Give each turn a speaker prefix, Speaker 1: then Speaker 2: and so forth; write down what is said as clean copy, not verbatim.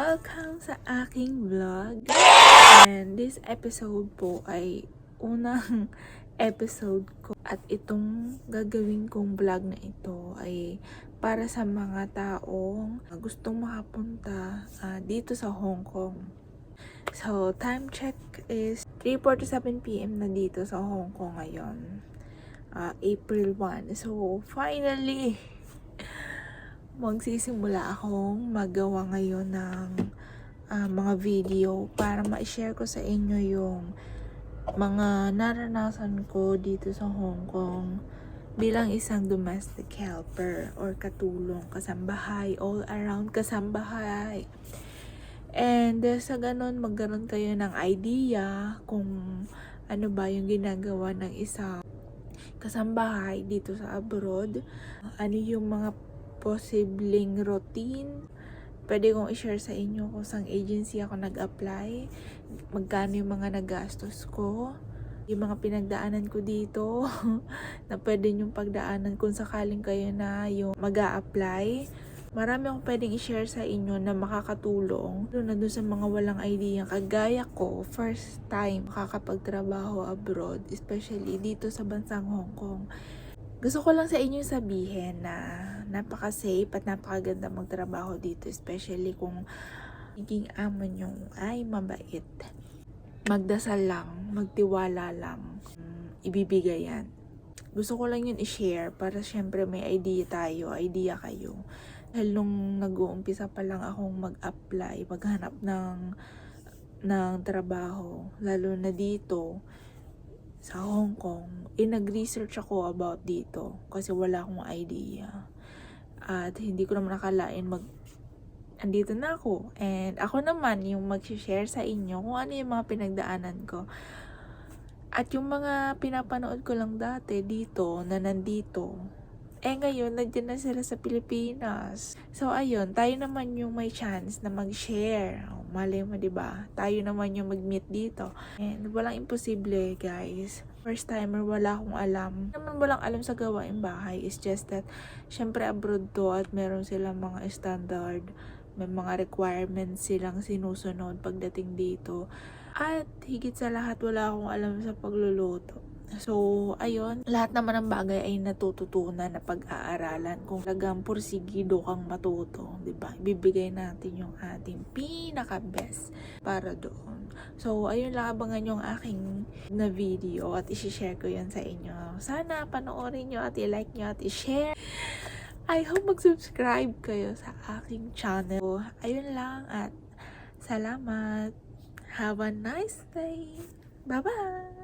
Speaker 1: Welcome sa aking vlog. And this episode po ay unang episode ko. At itong gagawin kong vlog na ito ay para sa mga taong gustong makapunta dito sa Hong Kong. So, time check is 3:47 PM na dito sa Hong Kong ngayon. April 1. So, finally, magsisimula akong magawa ngayon ng mga video para ma-share ko sa inyo yung mga naranasan ko dito sa Hong Kong bilang isang domestic helper or katulong, kasambahay, all around kasambahay. And sa ganun, magkaroon kayo ng idea kung ano ba yung ginagawa ng isang kasambahay dito sa abroad. Ano yung mga posibleng routine. Pwede kong i-share sa inyo kung saan agency ako nag-apply, magkano yung mga nagastos ko, yung mga pinagdaanan ko dito, na pwede yung pagdaanan kung sakaling kayo na yung mag-a-apply. Marami akong pwedeng i-share sa inyo na makakatulong na doon sa mga walang idea. Kagaya ko, first time makakapagtrabaho abroad, especially dito sa bansang Hong Kong. Gusto ko lang sa inyo sabihin na napaka-safe at napakaganda magtrabaho dito, especially kung naging amo nyo ay mabait. Magdasal lang, magtiwala lang, ibibigay yan. Gusto ko lang yun i-share para syempre may idea tayo, idea kayo. Dahil nung nag-uumpisa pa lang akong mag-apply, maghanap ng trabaho, lalo na dito sa Hong Kong, nag-research ako about dito kasi wala akong idea. At hindi ko naman nakalain andito na ako. And ako naman yung mag-share sa inyo kung ano yung mga pinagdaanan ko. At yung mga pinapanood ko lang dati dito na nandito, ngayon, nandiyan na sila sa Pilipinas. So, ayun, tayo naman yung may chance na mag-share. Malay mo, diba? Tayo naman yung mag-meet dito. And walang imposible, guys. First timer, wala akong alam. Naman walang alam sa gawaing bahay. It's just that, syempre abroad to at meron silang mga standard. May mga requirements silang sinusunod pagdating dito. At higit sa lahat, wala akong alam sa pagluluto. So, ayun, lahat naman ng bagay ay natututunan na pag-aaralan kung talagang pursigido kang matuto, 'di ba? Ibibigay natin yung ating pinaka-best para doon. So, ayun lang, abangan yung aking na video at i-share ko yun sa inyo. Sana panoorin nyo at i-like nyo at i-share. I hope mag-subscribe kayo sa aking channel. Ayun lang at salamat. Have a nice day. Bye-bye!